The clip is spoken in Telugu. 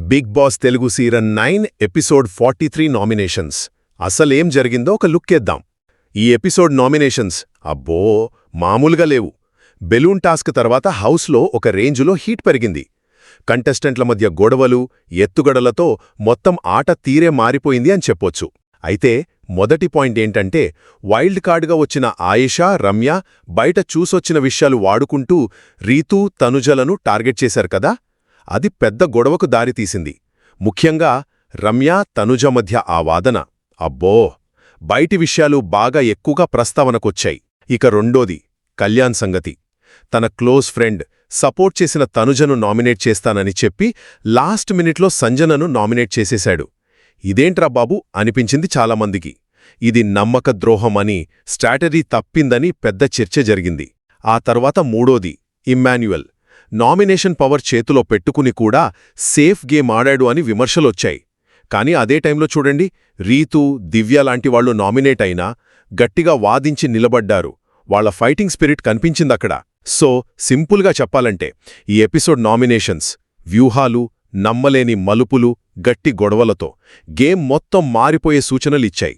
Big Boss Telugu season 9 episode 43 nominations. అసలేం జరిగిందో ఒక లుక్కేద్దాం. ఈ ఎపిసోడ్ నామినేషన్స్ అబ్బో మామూలుగా లేవు. బెలూన్ టాస్క్ తర్వాత హౌస్లో ఒక రేంజులో హీట్ పెరిగింది. కంటెస్టెంట్ల మధ్య గొడవలు, ఎత్తుగడలతో మొత్తం ఆట తీరే మారిపోయింది అని చెప్పొచ్చు. అయితే మొదటి పాయింట్ ఏంటంటే, వైల్డ్ కార్డ్గా వచ్చిన ఆయేషా, రమ్య బయట చూసొచ్చిన విషయాలు వాడుకుంటూ రీతూ, తనుజలను టార్గెట్ చేశారు కదా. అది పెద్ద గొడవకు దారితీసింది. ముఖ్యంగా రమ్య, తనుజ మధ్య ఆ వాదన అబ్బో బయటి విషయాలు బాగా ఎక్కువగా ప్రస్తావనకొచ్చాయి. ఇక రెండోది కళ్యాణ్ సంగతి. తన క్లోజ్ ఫ్రెండ్ సపోర్ట్ చేసిన తనుజను నామినేట్ చేస్తానని చెప్పి లాస్ట్ మినిట్లో సంజనను నామినేట్ చేసేశాడు. ఇదేంట్రా బాబు అనిపించింది చాలామందికి. ఇది నమ్మక ద్రోహం అని, స్ట్రాటజీ తప్పిందని పెద్ద చర్చ జరిగింది. ఆ తర్వాత మూడోది ఇమ్మాన్యుయల్. నామినేషన్ పవర్ చేతిలో పెట్టుకుని కూడా సేఫ్ గేమ్ ఆడాడు అని విమర్శలొచ్చాయి. కానీ అదే టైంలో చూడండి, రీతూ, దివ్య లాంటి వాళ్లు నామినేట్ అయినా గట్టిగా వాదించి నిలబడ్డారు. వాళ్ల ఫైటింగ్ స్పిరిట్ కనిపించిందక్కడ. సో సింపుల్గా చెప్పాలంటే ఈ ఎపిసోడ్ నామినేషన్స్ వ్యూహాలు, నమ్మలేని మలుపులు, గట్టి గొడవలతో గేమ్ మొత్తం మారిపోయే సూచనలిచ్చాయి.